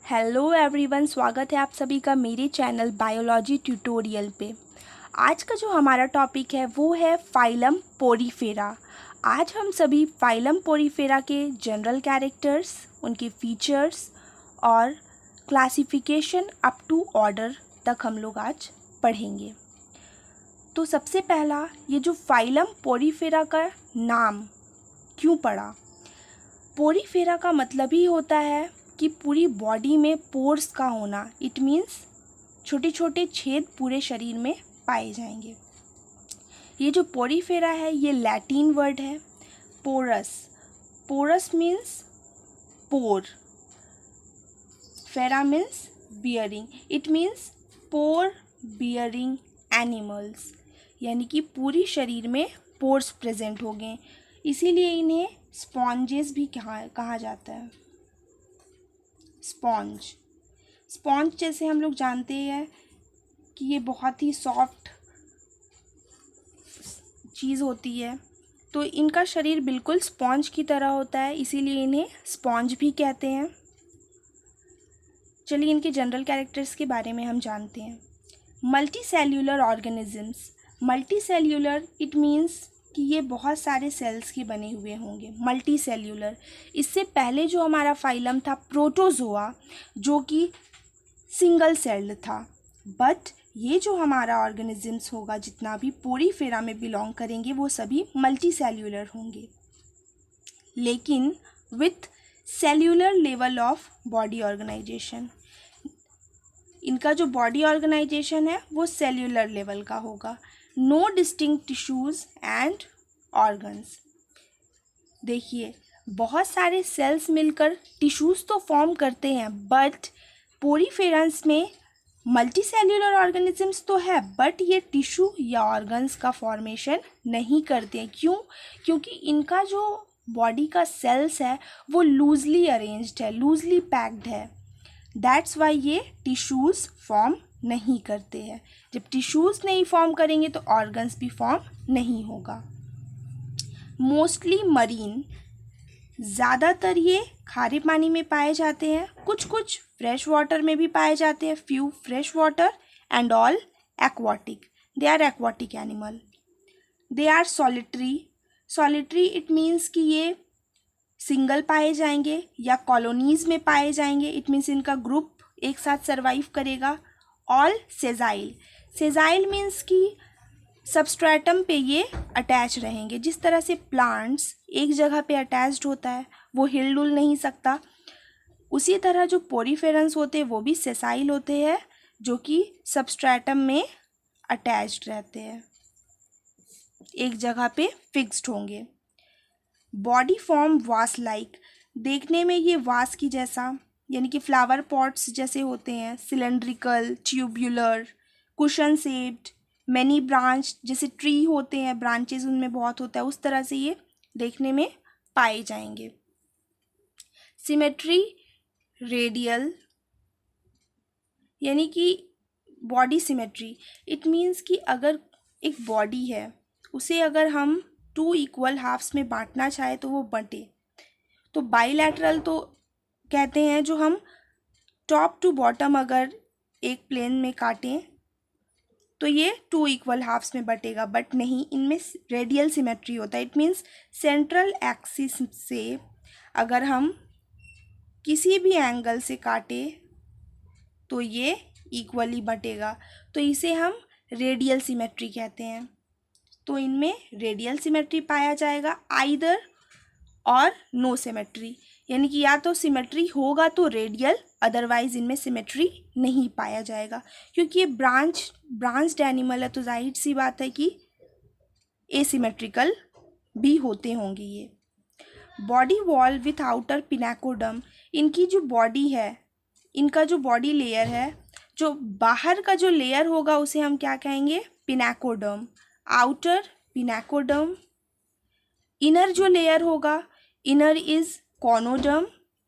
Hello everyone, स्वागत है आप सभी का मेरे चैनल बायोलॉजी ट्यूटोरियल पे। आज का जो हमारा टॉपिक है वो है फाइलम पोरीफेरा। आज हम सभी फाइलम पोरीफेरा के जनरल कैरेक्टर्स, उनके फीचर्स और क्लासिफिकेशन अप टू ऑर्डर तक हम लोग आज पढ़ेंगे। तो सबसे पहला, ये जो फाइलम पोरीफेरा का नाम क्यों पड़ा। पोरीफेरा का मतलब ही होता है कि पूरी बॉडी में पोर्स का होना। इट मीन्स छोटे छोटे छेद पूरे शरीर में पाए जाएंगे। ये जो पोरीफेरा है ये लैटिन वर्ड है पोरस। पोरस मीन्स पोर, फेरा means bearing. It means pour bearing animals, यानी कि पूरी शरीर में पोर्स प्रेजेंट हो गए, इसीलिए इन्हें स्पॉन्जेस भी कहा जाता है। स्पॉन्ज जैसे हम लोग जानते हैं कि ये बहुत ही सॉफ्ट चीज़ होती है, तो इनका शरीर बिल्कुल स्पॉन्ज की तरह होता है, इसीलिए इन्हें स्पॉन्ज भी कहते हैं। चलिए इनके जनरल कैरेक्टर्स के बारे में हम जानते हैं। Multi cellular organisms. Multi cellular it means कि ये बहुत सारे सेल्स के बने हुए होंगे। मल्टी सेल्यूलर, इससे पहले जो हमारा फाइलम था प्रोटोजोआ, जो कि सिंगल सेल्ड था। बट ये जो हमारा ऑर्गेनिजम्स होगा, जितना भी पोरीफेरा में बिलोंग करेंगे, वो सभी मल्टी सेल्यूलर होंगे, लेकिन with cellular level of body organisation. इनका जो बॉडी ऑर्गेनाइजेशन है वो सेल्यूलर लेवल का होगा। No distinct tissues and organs. देखिए, बहुत सारे सेल्स मिलकर टिश्यूज़ तो फॉर्म करते हैं, बट पोरीफेरन्स में मल्टी सेल्यूलर ऑर्गेनिजम्स तो है, बट ये टिश्यू या ऑर्गन्स का फॉर्मेशन नहीं करते हैं। क्यों? क्योंकि इनका जो बॉडी का सेल्स है वो लूजली अरेंज्ड है, लूजली पैक्ड है। दैट्स वाई ये टिश्यूज़ फॉर्म नहीं करते हैं। जब टिश्यूज़ नहीं फॉर्म करेंगे तो ऑर्गन्स भी फॉर्म नहीं होगा। मोस्टली मरीन, ज़्यादातर ये खारे पानी में पाए जाते हैं, कुछ कुछ फ्रेश वाटर में भी पाए जाते हैं। Few fresh water and all aquatic. They are aquatic animal. They are solitary. Solitary it means कि ये सिंगल पाए जाएंगे या कॉलोनीज़ में पाए जाएंगे। इट मीन्स इनका ग्रुप एक साथ सर्वाइव करेगा। ऑल सेजाइल। सेजाइल मीन्स कि सबस्ट्रेटम पे ये अटैच रहेंगे। जिस तरह से प्लांट्स एक जगह पे अटैच्ड होता है, वो हिल डुल नहीं सकता, उसी तरह जो पोरीफेरन्स होते हैं वो भी सेसाइल होते हैं, जो कि सबस्ट्रेटम में अटैच्ड रहते हैं, एक जगह पे फिक्स्ड होंगे। बॉडी फॉर्म वास लाइक। देखने में ये वास की जैसा, यानी कि फ्लावर पॉट्स जैसे होते हैं, cylindrical, tubular, cushion shaped, many branch, जैसे ट्री होते हैं, ब्रांचेस उनमें बहुत होता है, उस तरह से ये देखने में पाए जाएंगे। सिमेट्री रेडियल, यानी कि बॉडी सिमेट्री। इट मीन्स कि अगर एक बॉडी है, उसे अगर हम 2 इक्वल हाफ्स में बांटना चाहे तो वो बंटे। तो बाईलैटरल तो कहते हैं, जो हम टॉप टू बॉटम अगर एक प्लेन में काटें तो ये 2 इक्वल हाफ्स में बटेगा, बट नहीं, इनमें रेडियल सिमेट्री होता है। इट मीन्स सेंट्रल एक्सिस से अगर हम किसी भी एंगल से काटे तो ये इक्वली बटेगा, तो इसे हम रेडियल सिमेट्री कहते हैं। तो इनमें रेडियल सिमेट्री पाया जाएगा, आइदर और नो सिमेट्री, यानी कि या तो सिमेट्री होगा तो रेडियल, अदरवाइज इनमें सिमेट्री नहीं पाया जाएगा। क्योंकि ये ब्रांच्ड एनिमल है, तो जाहिर सी बात है कि एसिमेट्रिकल भी होते होंगे ये। Body wall with outer pinacoderm. इनकी जो बॉडी है, इनका जो बॉडी लेयर है, जो बाहर का जो लेयर होगा उसे हम क्या कहेंगे? पिनाकोडम। आउटर पिनाकोडम। इनर जो लेयर होगा, इनर इज कोनोडम,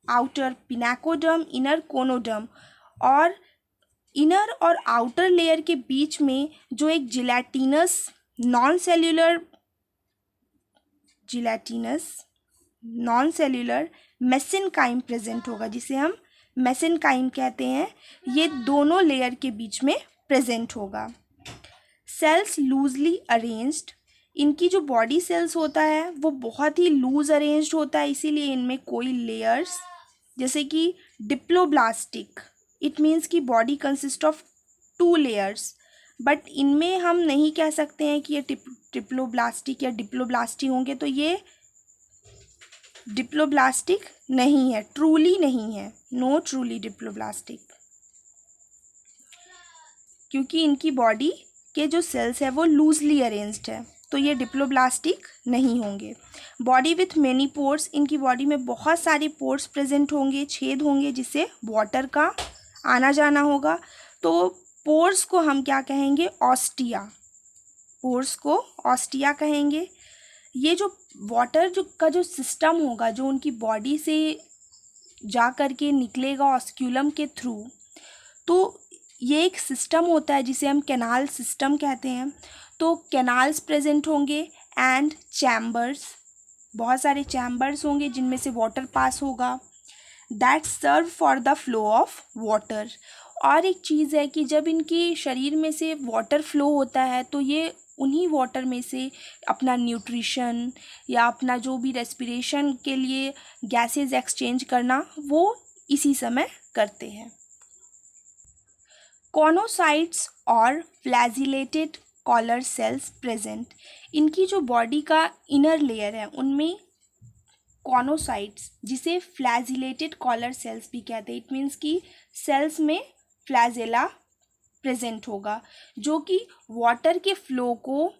आउटर पिनाकोडम, इनर कोनोडम। और इनर और आउटर लेयर के बीच में जो एक gelatinous non cellular mesenchyme present होगा, जिसे हम मेसेनकाइम कहते हैं, ये दोनों लेयर के बीच में प्रेजेंट होगा। सेल्स लूजली अरेंज्ड, इनकी जो बॉडी सेल्स होता है वो बहुत ही लूज अरेंज्ड होता है, इसीलिए इनमें कोई लेयर्स, जैसे कि डिप्लोब्लास्टिक, इट मीन्स कि body consist of 2 layers, but इनमें हम नहीं कह सकते हैं कि ये ट्रिप्लोब्लास्टिक या डिप्लोब्लास्टिक होंगे, तो ये डिप्लोब्लास्टिक नहीं है, ट्रूली नहीं है, नो ट्रूली डिप्लोब्लास्टिक, क्योंकि इनकी बॉडी के जो सेल्स है वो लूजली अरेंज्ड है, तो ये डिप्लोब्लास्टिक नहीं होंगे। बॉडी विथ मेनी पोर्स, इनकी बॉडी में बहुत सारे पोर्स प्रेजेंट होंगे, छेद होंगे, जिससे वाटर का आना जाना होगा। तो पोर्स को हम क्या कहेंगे? ऑस्टिया। पोर्स को ऑस्टिया कहेंगे। ये जो वाटर का जो सिस्टम होगा, जो उनकी बॉडी से जा कर के निकलेगा ऑस्क्यूलम के थ्रू, तो ये एक सिस्टम होता है जिसे हम कैनाल सिस्टम कहते हैं। तो कैनाल्स प्रेजेंट होंगे एंड चैम्बर्स, बहुत सारे चैम्बर्स होंगे जिनमें से वाटर पास होगा, that serve for the flow of water. और एक चीज़ है कि जब इनकी शरीर में से वाटर फ्लो होता है तो ये उन्हीं वाटर में से अपना न्यूट्रिशन या अपना जो भी रेस्पिरेशन के लिए गैसेस एक्सचेंज करना, वो इसी समय करते हैं। कॉनोसाइट्स और फ्लैजिलेटेड कॉलर सेल्स प्रेजेंट, इनकी जो बॉडी का इनर लेयर है उनमें कॉनोसाइट्स, जिसे फ्लैजिलेटेड कॉलर सेल्स भी कहते हैं, इट मीन्स कि सेल्स में फ्लैजेला प्रेजेंट होगा, जो कि वाटर के फ्लो को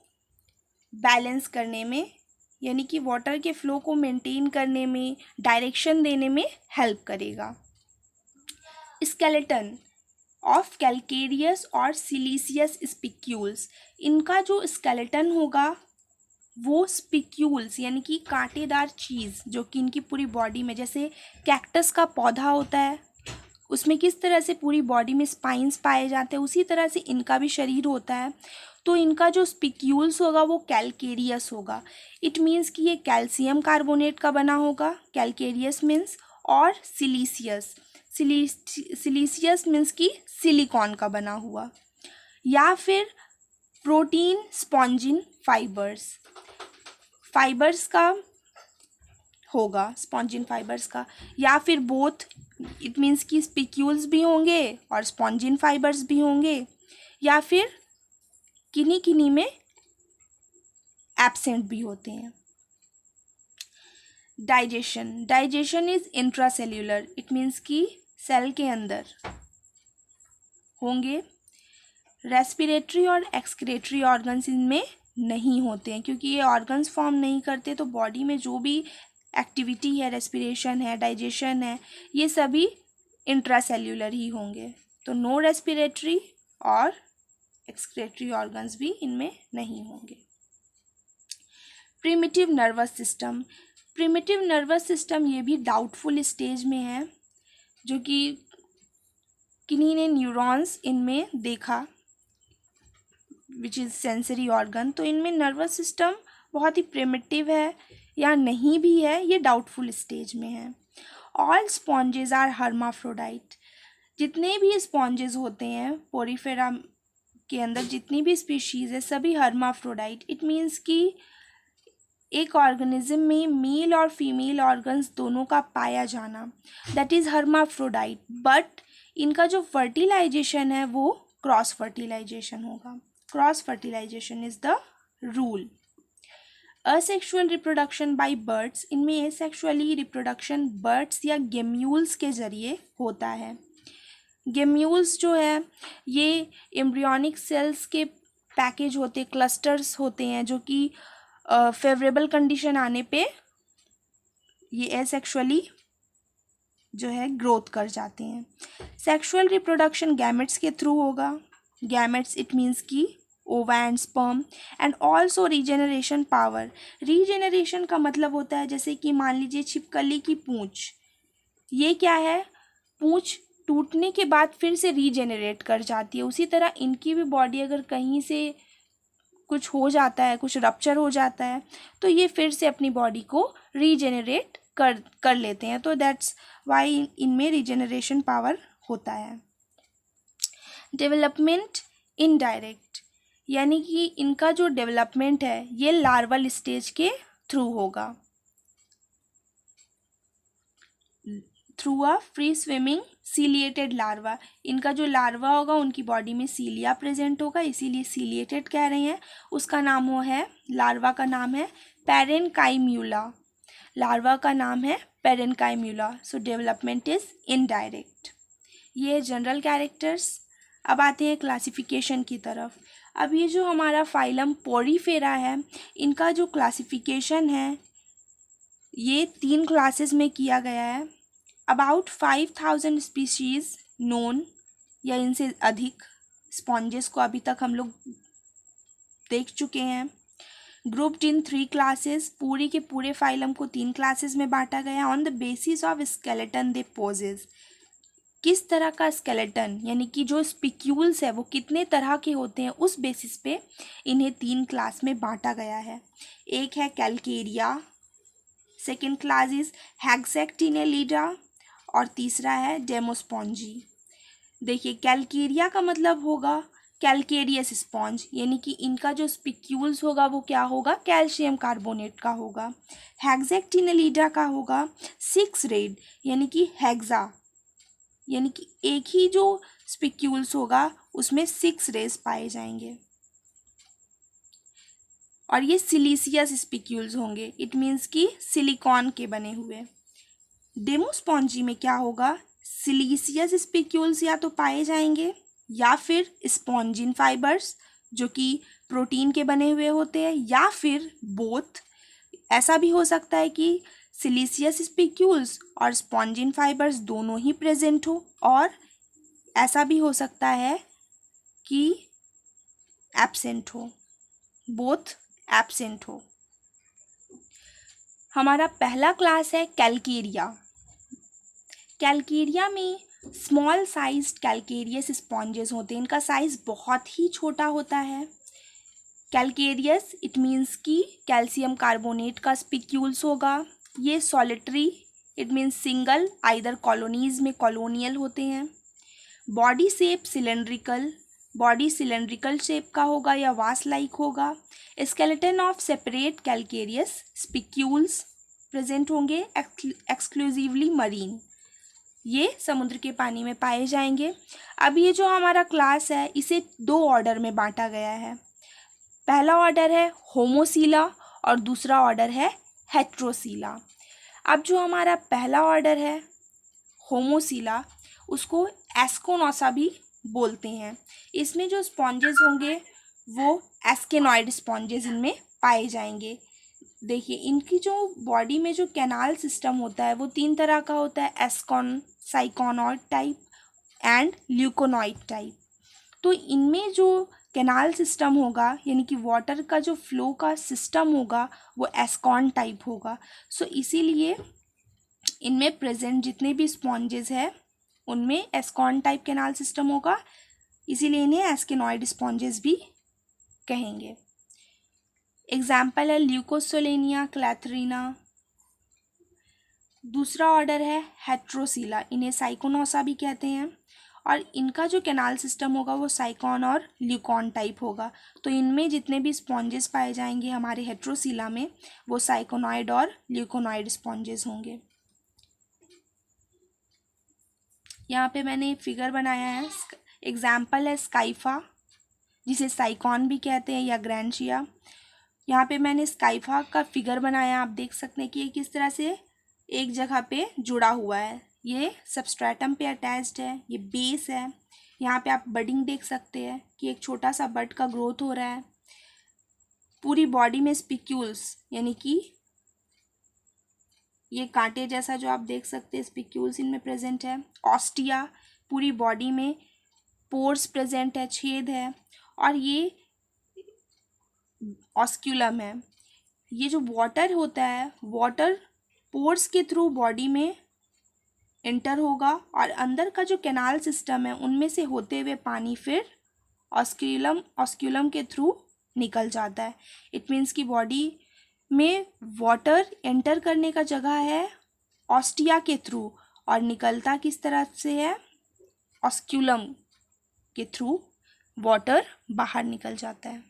बैलेंस करने में, यानी कि वाटर के फ्लो को मेंटेन करने में, डायरेक्शन देने में हेल्प करेगा। स्केलेटन ऑफ कैल्केरियस और सिलीसियस स्पिक्यूल्स, इनका जो स्केलेटन होगा वो स्पिक्यूल्स यानी कि कांटेदार चीज़, जो कि इनकी पूरी बॉडी में, जैसे कैक्टस का पौधा होता है उसमें किस तरह से पूरी बॉडी में स्पाइंस पाए जाते हैं, उसी तरह से इनका भी शरीर होता है। तो इनका जो स्पिक्यूल्स होगा वो कैल्केरियस होगा। इट मीन्स कि ये कैल्शियम कार्बोनेट का बना होगा, कैल्केरियस मीन्स, और सिलीसियस, सिलीसियस मीन्स कि सिलिकॉन का बना हुआ, या फिर प्रोटीन स्पॉन्जिन फाइबर्स का होगा, स्पॉन्जिन फाइबर्स का, या फिर बोथ, इट मीन्स कि स्पिक्यूल्स भी होंगे और स्पॉन्जिन फाइबर्स भी होंगे, या फिर किन्हीं किन्हीं में एब्सेंट भी होते हैं। Digestion is intracellular, it means कि सेल के अंदर होंगे। रेस्पिरेटरी और एक्सक्रेटरी ऑर्गन्स इनमें नहीं होते हैं, क्योंकि ये ऑर्गन्स फॉर्म नहीं करते, तो बॉडी में जो भी एक्टिविटी है, रेस्पिरेशन है, डाइजेशन है, ये सभी इंट्रासेल्यूलर ही होंगे। तो नो रेस्पिरेटरी और एक्सक्रेटरी ऑर्गन्स भी इनमें नहीं होंगे। प्रिमिटिव नर्वस सिस्टम ये भी डाउटफुल स्टेज में है, जो कि किन्हीं ने न्यूरॉन्स इनमें देखा, विच इज़ सेंसरी ऑर्गन। तो इनमें नर्वस सिस्टम बहुत ही प्रिमिटिव है या नहीं भी है, ये डाउटफुल स्टेज में है। ऑल स्पॉन्जेस आर हर्माफ्रोडाइट, जितने भी स्पॉन्जेस होते हैं पोरीफेरा के अंदर, जितनी भी स्पीशीज़ है, सभी हर्माफ्रोडाइट। इट मीन्स कि एक ऑर्गेनिज्म में मेल और फीमेल ऑर्गन्स दोनों का पाया जाना, दैट इज़ हर्माफ्रोडाइट। बट इनका जो फर्टिलाइजेशन है वो क्रॉस फर्टिलाइजेशन होगा। Cross fertilisation is the rule. Asexual reproduction by buds, इनमें एसेक्सुअली रिप्रोडक्शन बर्ड्स या गेम्यूल्स के ज़रिए होता है। गेम्यूल्स जो है ये एम्ब्रियोनिक सेल्स के पैकेज होते, क्लस्टर्स होते हैं, जो कि फेवरेबल कंडीशन आने पे ये एसेक्सुअली जो है ग्रोथ कर जाते हैं। सेक्सुअल रिप्रोडक्शन गैमेट्स के थ्रू होगा। गैमेट्स इट मीन्स कि ओवा and sperm, and also regeneration power. Regeneration का मतलब होता है, जैसे कि मान लीजिए छिपकली की पूँछ, ये क्या है, पूँछ टूटने के बाद फिर से रीजेनरेट कर जाती है। उसी तरह इनकी भी बॉडी अगर कहीं से कुछ हो जाता है, कुछ रप्चर हो जाता है, तो ये फिर से अपनी बॉडी को रीजेनरेट कर लेते हैं, तो दैट्स वाई इनमें रिजेनरेशन पावर होता है। डेवलपमेंट इनडायरेक्ट, यानी कि इनका जो डेवलपमेंट है ये लार्वल स्टेज के थ्रू होगा, through a free swimming ciliated larva. इनका जो लार्वा होगा उनकी बॉडी में सीलिया प्रेजेंट होगा, इसीलिए सीलिएटेड कह रहे हैं। उसका नाम वो है, लार्वा का नाम है पेरेन्काइम्यूला। लार्वा का नाम है parenchymula. So development is indirect. ये जनरल कैरेक्टर्स। अब आते हैं क्लासिफिकेशन की तरफ। अब ये जो हमारा फाइलम पोरीफेरा है, इनका जो क्लासिफिकेशन है ये 3 क्लासेस में किया गया है। अबाउट 5000 स्पीशीज़ नोन, या इनसे अधिक स्पॉन्जेस को अभी तक हम लोग देख चुके हैं। ग्रुप्ड इन 3 क्लासेस, पूरी के पूरे फाइलम को 3 क्लासेस में बांटा गया। On the basis of skeleton they possess, किस तरह का स्केलेटन, यानी कि जो स्पिक्यूल्स है वो कितने तरह के होते हैं, उस बेसिस पे इन्हें 3 क्लास में बांटा गया है। एक है कैलकेरिया, सेकेंड क्लास इज हेक्सेक्टिनेलिडा, और तीसरा है डेमोस्पॉन्जी। देखिए कैलकेरिया का मतलब होगा कैलकेरियस स्पॉन्ज, यानी कि इनका जो स्पिक्यूल्स होगा वो क्या होगा, कैल्शियम कार्बोनेट का होगा। हेक्सेक्टिनेलिडा का होगा 6 रेड, यानी कि हेक्सा, यानी कि एक ही जो स्पिक्यूल्स होगा उसमें 6 रेज पाए जाएंगे, और ये सिलिशियस स्पिक्यूल्स होंगे, इट मीन्स कि सिलिकॉन के बने हुए। डेमोस्पॉन्जी में क्या होगा, सिलिशियस स्पिक्यूल्स या तो पाए जाएंगे या फिर स्पॉन्जिन फाइबर्स जो कि प्रोटीन के बने हुए होते हैं, या फिर बोथ। ऐसा भी हो सकता है कि सिलिशियस स्पिक्यूल्स और स्पॉन्जिन फाइबर्स दोनों ही प्रेजेंट हो, और ऐसा भी हो सकता है कि एब्सेंट हो, बोथ एब्सेंट हो। हमारा पहला क्लास है कैलकेरिया। कैलकेरिया में स्मॉल साइज्ड कैलकेरियस स्पॉन्जेस होते हैं, इनका साइज़ बहुत ही छोटा होता है। कैलकेरियस इट मीन्स कि कैल्शियम कार्बोनेट का स्पिक्यूल्स होगा। ये solitary it means single, either colonies में कॉलोनियल होते हैं। Body shape cylindrical, body cylindrical shape का होगा या वास लाइक होगा। Skeleton of separate calcareous spicules present होंगे, एक्सक्लूसिवली मरीन, ये समुद्र के पानी में पाए जाएंगे। अब ये जो हमारा क्लास है इसे 2 ऑर्डर में बांटा गया है। पहला ऑर्डर है होमोसीला और दूसरा ऑर्डर है हेट्रोसीला। अब जो हमारा पहला ऑर्डर है होमोसीला, उसको एस्कोनोसा भी बोलते हैं। इसमें जो स्पॉन्जेस होंगे वो एस्केनॉइड स्पॉन्जेस इनमें पाए जाएंगे। देखिए इनकी जो बॉडी में जो कैनाल सिस्टम होता है वो 3 तरह का होता है, एस्कॉन, साइकोनॉइड टाइप एंड ल्यूकोनॉइड टाइप। तो इनमें जो कैनाल सिस्टम होगा, यानी कि वाटर का जो फ्लो का सिस्टम होगा वो एस्कॉन टाइप होगा। सो इसीलिए इनमें प्रेजेंट जितने भी स्पॉन्जेस हैं उनमें एस्कॉन टाइप कैनाल सिस्टम होगा, इसीलिए इन्हें एस्केनॉइड स्पॉन्जेस भी कहेंगे। एग्जाम्पल है ल्यूकोसोलेनिया, क्लैथरीना। दूसरा ऑर्डर है हेट्रोसीला, इन्हें साइकोनोसा भी कहते हैं, और इनका जो कैनाल सिस्टम होगा वो साइकॉन और ल्यूकॉन टाइप होगा। तो इनमें जितने भी स्पॉन्जेस पाए जाएंगे हमारे हेट्रोसीला में वो साइकोनॉइड और ल्यूकोनॉइड स्पॉन्जेस होंगे। यहाँ पे मैंने एक फिगर बनाया है, एग्जाम्पल है स्काइफा, जिसे साइकॉन भी कहते हैं, या ग्रैंशिया। यहाँ पे मैंने स्काइफा का फिगर बनाया, आप देख सकते हैं कि ये किस तरह से एक जगह पे जुड़ा हुआ है। ये सबस्ट्रेटम पे अटैच्ड है, ये बेस है। यहाँ पे आप बडिंग देख सकते हैं कि एक छोटा सा बड का ग्रोथ हो रहा है। पूरी बॉडी में स्पिक्यूल्स, यानी कि ये कांटे जैसा जो आप देख सकते हैं स्पिक्यूल्स इनमें प्रेजेंट है। ऑस्टिया, पूरी बॉडी में पोर्स प्रेजेंट है, छेद है, और ये ऑस्क्यूलम है। ये जो वाटर होता है, वाटर पोर्स के थ्रू बॉडी में एंटर होगा, और अंदर का जो कैनाल सिस्टम है उनमें से होते हुए पानी फिर ऑस्क्यूलम के थ्रू निकल जाता है। इट मीन्स कि बॉडी में वाटर एंटर करने का जगह है ऑस्टिया के थ्रू, और निकलता किस तरह से है, ऑस्क्यूलम के थ्रू वाटर बाहर निकल जाता है।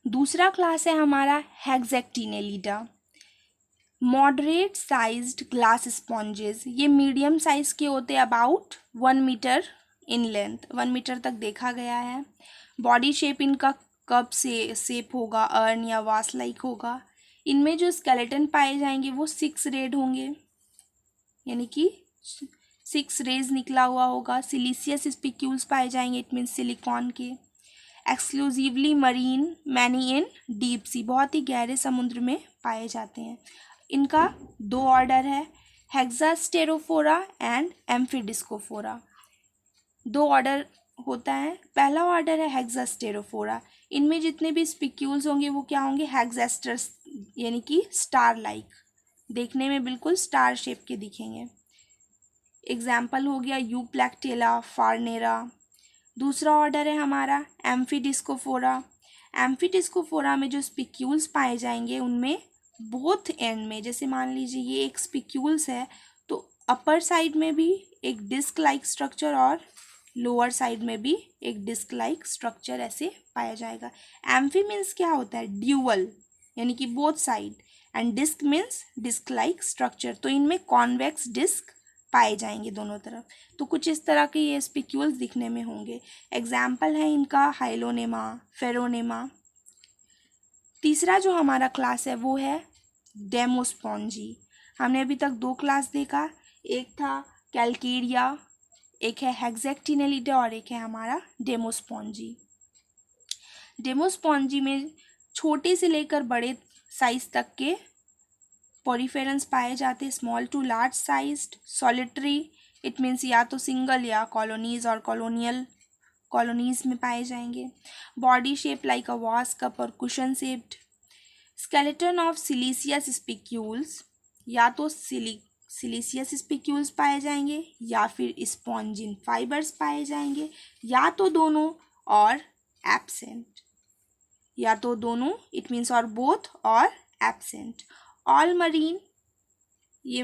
दूसरा क्लास है हमारा Hexactinellida, moderate sized glass sponges. ये मीडियम साइज के होते हैं, about 1 metre in length, 1 metre तक देखा गया है। बॉडी शेप इनका कप से शेप होगा, अर्न या वास लाइक होगा। इनमें जो स्केलेटन पाए जाएंगे वो 6 रेड होंगे, यानी कि 6 रेज निकला हुआ होगा। सिलिशियस स्पिक्यूल्स पाए जाएंगे, इट मीन्स सिलिकॉन के। Exclusively marine, many in deep sea, बहुत ही गहरे समुद्र में पाए जाते हैं। इनका 2 ऑर्डर है, हेक्सास्टेरोफोरा एंड एम्फिडिस्कोफोरा। 2 ऑर्डर होता है। पहला ऑर्डर है हेक्सास्टेरोफोरा, इनमें जितने भी स्पिक्यूल्स होंगे वो क्या होंगे, हेक्सास्टर्स, यानी कि स्टार लाइक, देखने में बिल्कुल स्टार शेप के दिखेंगे। एग्जाम्पल हो गया यूप्लैक्टेला, फार्नेरा। दूसरा ऑर्डर है हमारा एम्फिडिस्कोफोरा। एम्फिडिस्कोफोरा में जो स्पिक्यूल्स पाए जाएंगे उनमें बोथ एंड में, जैसे मान लीजिए ये एक स्पिक्यूल्स है तो अपर साइड में भी एक डिस्क लाइक स्ट्रक्चर और लोअर साइड में भी एक डिस्क लाइक स्ट्रक्चर ऐसे पाया जाएगा। एम्फी मीन्स क्या होता है, ड्यूअल, यानी कि both side, and disc means disc like structure, तो इनमें कॉन्वेक्स डिस्क पाए जाएंगे दोनों तरफ। तो कुछ इस तरह के ये स्पिक्यूल्स दिखने में होंगे। एग्जाम्पल है इनका हाइलोनेमा, फेरोनेमा। तीसरा जो हमारा क्लास है वो है डेमोस्पॉन्जी। हमने अभी तक 2 क्लास देखा, एक था कैल्केरिया, एक है हेक्सेक्टिनेलिडा और एक है हमारा डेमोस्पॉन्जी। डेमोस्पॉन्जी में छोटे से लेकर बड़े साइज तक के पोरिफेरंस पाए जाते हैं, small to large sized, solitary, it means या तो सिंगल या कॉलोनीज और कॉलोनियल कॉलोनीज में पाए जाएंगे। बॉडी शेप लाइक अ वास कप और cushion shaped. Skeleton of siliceous spicules, या तो सिलिशियस स्पिक्यूल्स पाए जाएंगे या फिर स्पॉन्जिन फाइबर्स पाए जाएंगे, या तो दोनों और एब्सेंट, या तो दोनों, इट मीन्स और बोथ और एब्सेंट। ऑल मरीन, ये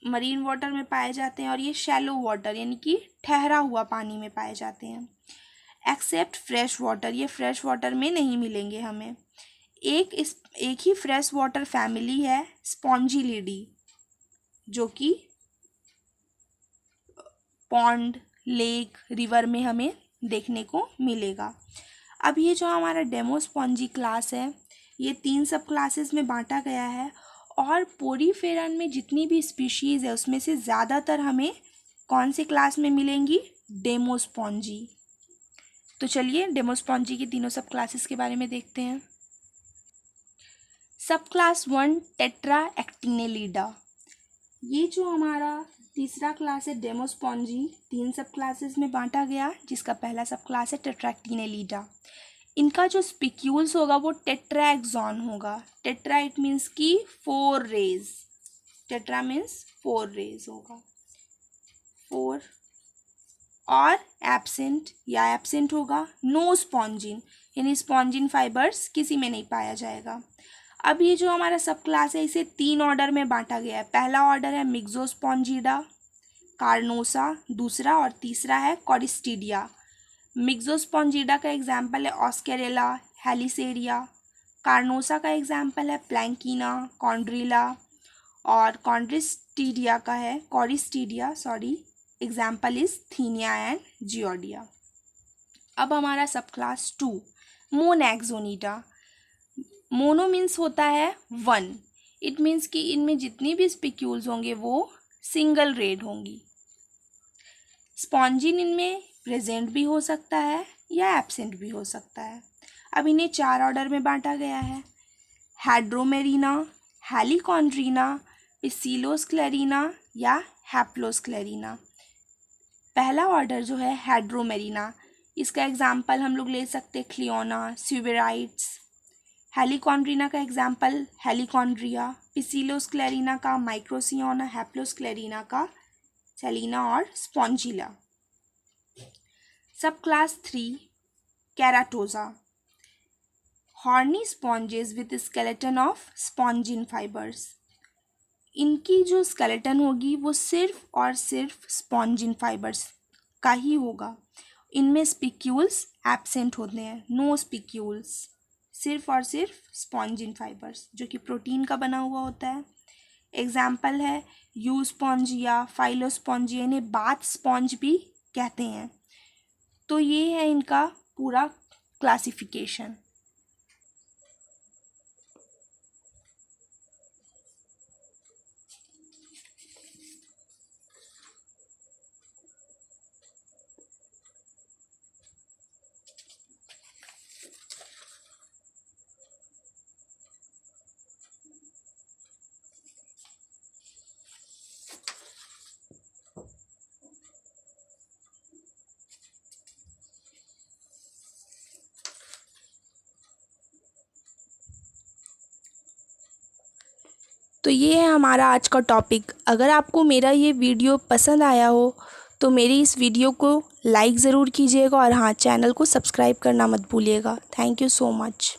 मरीन वाटर में पाए जाते हैं और ये शैलो वाटर यानी कि ठहरा हुआ पानी में पाए जाते हैं। एक्सेप्ट फ्रेश वाटर, ये फ्रेश वाटर में नहीं मिलेंगे हमें। एक ही फ्रेश वाटर फैमिली है स्पॉन्जिलिडी, जो कि पॉन्ड, लेक, रिवर में हमें देखने को मिलेगा। अब ये जो हमारा डेमोस्पॉन्जी क्लास है ये 3 सब क्लासेस में बांटा गया है, और पोरीफेरन में जितनी भी स्पीशीज़ है उसमें से ज़्यादातर हमें कौन से क्लास में मिलेंगी, डेमोस्पॉन्जी। तो चलिए डेमोस्पॉन्जी की तीनों सब क्लासेस के बारे में देखते हैं। सब क्लास 1 टेट्रा एक्टिनेलिडा, ये जो हमारा तीसरा क्लास है डेमोस्पॉन्जी, 3 सब क्लासेस में बांटा गया, जिसका पहला सब क्लास है टेट्रा एक्टिनेलिडा। इनका जो स्पिक्यूल्स होगा वो टेट्राएक्सॉन होगा। टेट्रा इट मीन्स कि 4 रेज, टेट्रा मीन्स 4 रेज होगा, 4, और एब्सेंट या एब्सेंट होगा नो स्पॉन्जिन, यानी स्पॉन्जिन फाइबर्स किसी में नहीं पाया जाएगा। अब ये जो हमारा सब क्लास है इसे 3 ऑर्डर में बांटा गया है। पहला ऑर्डर है मिक्सोस्पॉन्जिडा, कार्नोसा दूसरा, और तीसरा है कॉरिस्टीडिया। मिक्सोस्पॉन्जिडा का एग्जाम्पल है ऑस्केरेला, हेलिसेरिया। कार्नोसा का एग्जाम्पल है प्लैंकीना, कॉन्ड्रिला, और कॉन्ड्रिस्टीडिया का है कॉरिस्टीडिया, एग्जाम्पल इज थीनिया एंड जियोडिया। अब हमारा सब क्लास 2 मोनैक्सोनिडा। मोनो मीन्स होता है 1, इट मीन्स कि इनमें जितनी भी स्पिक्यूल्स होंगे वो सिंगल रेड होंगी। स्पॉन्जिन इनमें प्रेजेंट भी हो सकता है या एब्सेंट भी हो सकता है। अब इन्हें 4 ऑर्डर में बांटा गया है, हैड्रोमेरिना, हेलिकॉन्ड्रीना, पिसिलोस्क्लेरिना या हैप्लोस्क्लेरिना। पहला ऑर्डर जो है हैड्रोमेरिना, इसका एग्जाम्पल हम लोग ले सकते हैं क्लियोना, स्यूबेराइट्स। हेलिकॉन्ड्रीना का एग्जाम्पल हेलिकॉन्ड्रिया, पिसिलोस्क्लेरिना का माइक्रोसियोना, हैप्लोस्क्लेरिना का सेलिना और Spongilla. Subclass 3 Keratosa, horny sponges with skeleton of spongin fibres. इनकी जो स्केलेटन होगी वो सिर्फ और सिर्फ स्पॉन्जिन फाइबर्स का ही होगा। इनमें स्पिक्यूल्स एब्सेंट होते हैं, नो स्पिक्यूल्स, सिर्फ और सिर्फ स्पॉन्जिन फाइबर्स जो कि प्रोटीन का बना हुआ होता है। एग्जाम्पल है यूस्पॉन्जिया, फाइलोस्पॉन्जिया, इन्हें बाथ स्पॉन्ज भी कहते हैं। तो ये है इनका पूरा क्लासिफिकेशन। तो ये है हमारा आज का टॉपिक। अगर आपको मेरा ये वीडियो पसंद आया हो तो मेरी इस वीडियो को लाइक ज़रूर कीजिएगा और हाँ, चैनल को सब्सक्राइब करना मत भूलिएगा। Thank you so much.